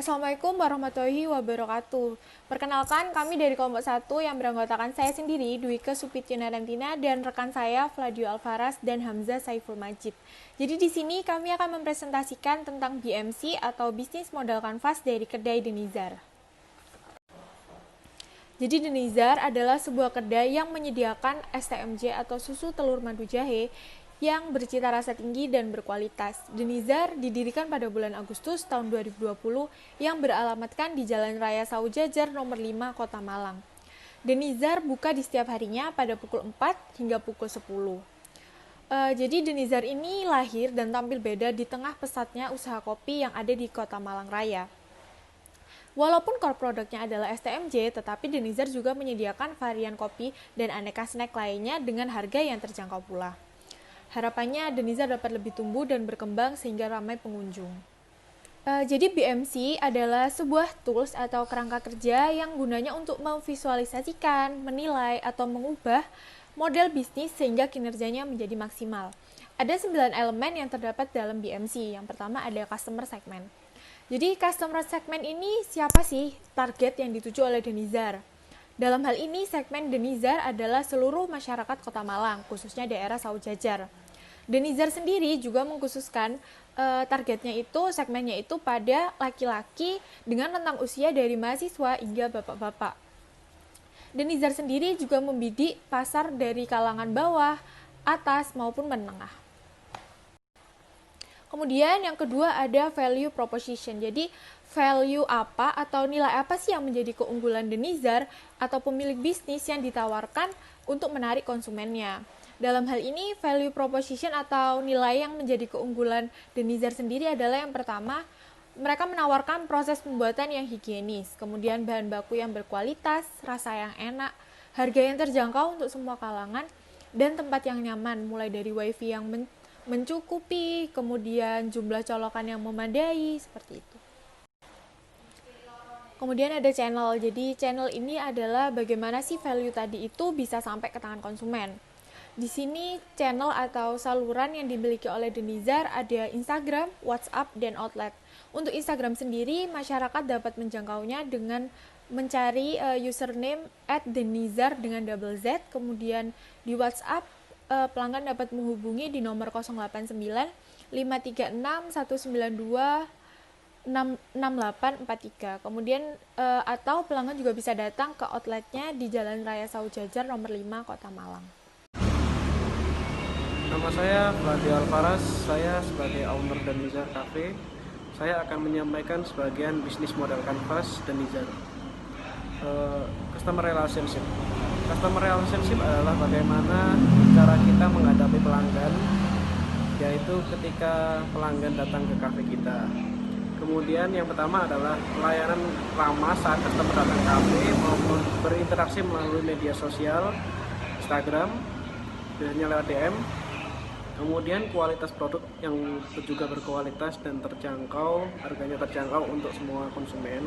Assalamualaikum warahmatullahi wabarakatuh. Perkenalkan, kami dari kelompok 1 yang beranggotakan saya sendiri, Dwike Supityonarantina, dan rekan saya, Fladio Alvaras dan Hamzah Saiful Majid. Jadi di sini kami akan mempresentasikan tentang BMC atau Bisnis Modal Kanvas dari kedai Denizar. Jadi Denizar adalah sebuah kedai yang menyediakan STMJ atau susu telur madu jahe yang bercita rasa tinggi dan berkualitas. Denizar didirikan pada bulan Agustus tahun 2020 yang beralamatkan di Jalan Raya Saujajar nomor 5 Kota Malang. Denizar buka di setiap harinya pada pukul 4 hingga pukul 10. Jadi Denizar ini lahir dan tampil beda di tengah pesatnya usaha kopi yang ada di Kota Malang Raya. Walaupun core produknya adalah STMJ, tetapi Denizar juga menyediakan varian kopi dan aneka snack lainnya dengan harga yang terjangkau pula. Harapannya Denizar dapat lebih tumbuh dan berkembang sehingga ramai pengunjung. Jadi BMC adalah sebuah tools atau kerangka kerja yang gunanya untuk memvisualisasikan, menilai, atau mengubah model bisnis sehingga kinerjanya menjadi maksimal. Ada 9 elemen yang terdapat dalam BMC. Yang pertama ada customer segment. Jadi customer segment ini siapa sih target yang dituju oleh Denizar? Dalam hal ini segmen Denizar adalah seluruh masyarakat Kota Malang, khususnya daerah Saujajar. Denizar sendiri juga mengkhususkan targetnya itu, segmennya itu pada laki-laki dengan rentang usia dari mahasiswa hingga bapak-bapak. Denizar sendiri juga membidik pasar dari kalangan bawah, atas maupun menengah. Kemudian yang kedua ada value proposition. Jadi value apa atau nilai apa sih yang menjadi keunggulan Denizar atau pemilik bisnis yang ditawarkan untuk menarik konsumennya. Dalam hal ini value proposition atau nilai yang menjadi keunggulan Denizar sendiri adalah yang pertama, mereka menawarkan proses pembuatan yang higienis, kemudian bahan baku yang berkualitas, rasa yang enak, harga yang terjangkau untuk semua kalangan, dan tempat yang nyaman, mulai dari wifi yang mencukupi, kemudian jumlah colokan yang memadai, seperti itu. Kemudian ada channel, jadi channel ini adalah bagaimana sih value tadi itu bisa sampai ke tangan konsumen. Di sini channel atau saluran yang dimiliki oleh Denizar ada Instagram, WhatsApp, dan outlet. Untuk Instagram sendiri, masyarakat dapat menjangkaunya dengan mencari username @denizar dengan double Z, kemudian di WhatsApp, pelanggan dapat menghubungi di nomor 089 536 192 6843. Kemudian atau pelanggan juga bisa datang ke outletnya di Jalan Raya Saujajar nomor 5 Kota Malang. Nama saya Fladio Alvaras, saya sebagai owner Denizar Cafe. Saya akan menyampaikan sebagian bisnis modal kanvas Denizar. Customer relationship. Customer relationship adalah bagaimana cara kita menghadapi pelanggan, yaitu ketika pelanggan datang ke kafe kita. Kemudian yang pertama adalah pelayanan ramah saat customer datang ke kafe maupun berinteraksi melalui media sosial, Instagram, biasanya lewat DM. Kemudian kualitas produk yang juga berkualitas dan terjangkau, harganya terjangkau untuk semua konsumen.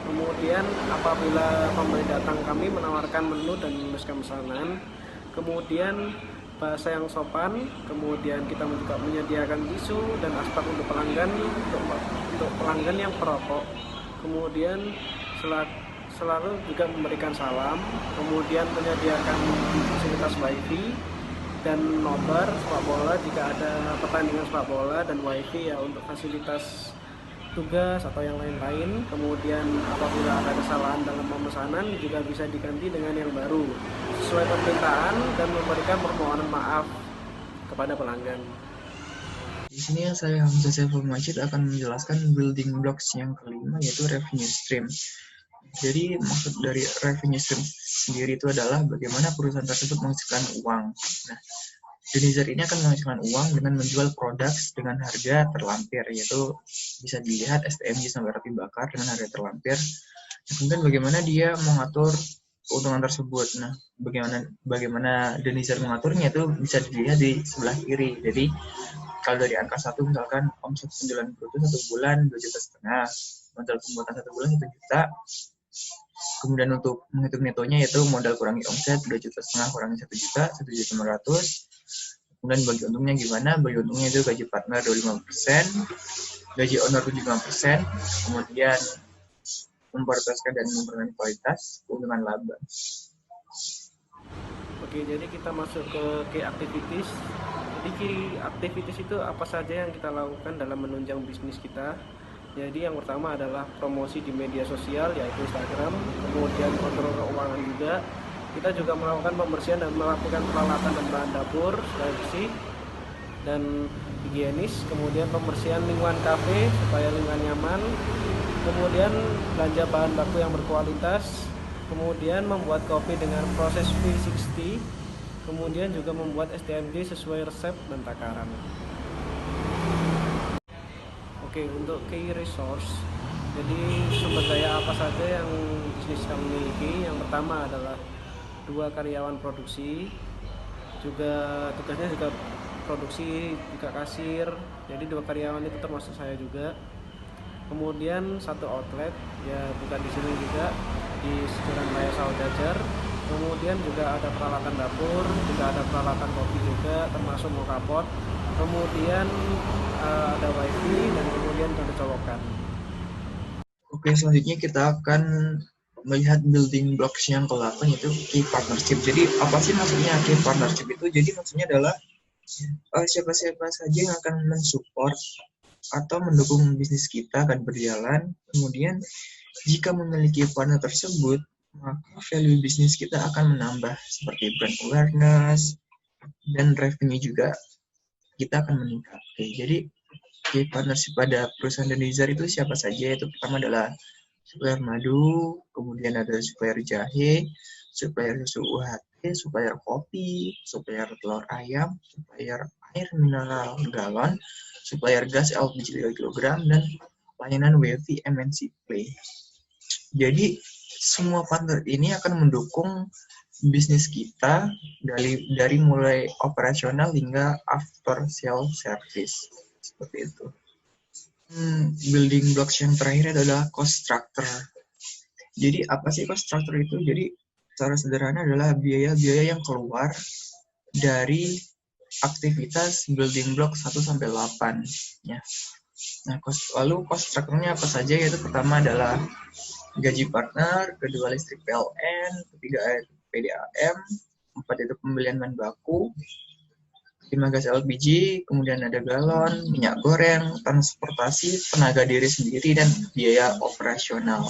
Kemudian apabila pembeli datang, kami menawarkan menu dan menuliskan pesanan. Kemudian bahasa yang sopan. Kemudian kita juga menyediakan tisu dan aspek untuk pelanggan, untuk pelanggan yang perokok. Kemudian selalu juga memberikan salam. Kemudian menyediakan fasilitas wifi dan nobar sepak bola jika ada pertandingan sepak bola, dan wifi ya untuk fasilitas tugas atau yang lain-lain. Kemudian apabila ada kesalahan dalam pemesanan juga bisa diganti dengan yang baru sesuai permintaan dan memberikan permohonan maaf kepada pelanggan. Di sini saya Hamzah Saiful Majid akan menjelaskan building blocks yang kelima, yaitu revenue stream. Jadi maksud dari revenue stream sendiri itu adalah bagaimana perusahaan tersebut menghasilkan uang. Nah, Denizar ini akan menghasilkan uang dengan menjual produk dengan harga terlampir, yaitu bisa dilihat STMJ sampai roti bakar dengan harga terlampir. Kemudian bagaimana dia mengatur keuntungan tersebut. Nah, bagaimana Denizar mengaturnya itu bisa dilihat di sebelah kiri. Jadi kalau dari angka 1 misalkan omset penjualan bruto 1 bulan 2,5 juta, modal pembuatan 1 bulan 1 juta. Kemudian untuk menghitung netonya yaitu modal kurangi omset 2,5 juta kurangi 1 juta, 1,5 juta. Kemudian bagi untungnya gimana? Bagi untungnya itu gaji partner 25%. gaji owner 75%, kemudian memprioritaskan dan mempertahankan kualitas, keuntungan laba. Oke, jadi kita masuk ke key activities. Jadi key activities itu apa saja yang kita lakukan dalam menunjang bisnis kita. Jadi yang pertama adalah promosi di media sosial, yaitu Instagram, kemudian kontrol keuangan juga. Kita juga melakukan pembersihan dan melakukan peralatan dan bahan dapur supaya bersih dan higienis, kemudian pembersihan lingkungan kafe supaya lingkungan nyaman, kemudian belanja bahan baku yang berkualitas, kemudian membuat kopi dengan proses V60, kemudian juga membuat STMJ sesuai resep dan takaran. Oke, untuk key resource, jadi sumber daya apa saja yang bisnis kami miliki. Yang pertama adalah 2 karyawan produksi, juga tugasnya juga produksi, juga kasir, jadi 2 karyawan itu termasuk saya juga. Kemudian 1 outlet, ya bukan di sini juga, di Jalan Raya Sawah Jajar. Kemudian juga ada peralatan dapur, juga ada peralatan kopi juga, termasuk mokapot. Kemudian ada wifi dan kemudian ada colokan. Oke, selanjutnya kita akan melihat building blocks yang ke-8, yaitu key partnership. Jadi apa sih maksudnya key partnership itu? Jadi maksudnya adalah siapa-siapa saja yang akan mensupport atau mendukung bisnis kita akan berjalan. Kemudian jika memiliki partner tersebut, maka value bisnis kita akan menambah, seperti brand awareness dan revenue juga kita akan meningkat. Oke, jadi key partnership pada perusahaan Denizar itu siapa saja? Itu pertama adalah supplier madu, kemudian ada supplier jahe, supplier susu UHT, supplier kopi, supplier telur ayam, supplier air mineral galon, supplier gas LPG 3 kg, dan layanan WiFi MNC Play. Jadi semua partner ini akan mendukung bisnis kita dari mulai operasional hingga after sale service, seperti itu. Building blocks yang terakhir adalah cost structure. Jadi apa sih cost structure itu? Jadi secara sederhana adalah biaya-biaya yang keluar dari aktivitas building block 1 sampai 8 ya. Nah, lalu cost structure-nya apa saja? Yaitu pertama adalah gaji partner, kedua listrik PLN, ketiga PDAM, 4 itu pembelian bahan baku, 5 gas LPG, kemudian ada galon, minyak goreng, transportasi, tenaga diri sendiri, dan biaya operasional.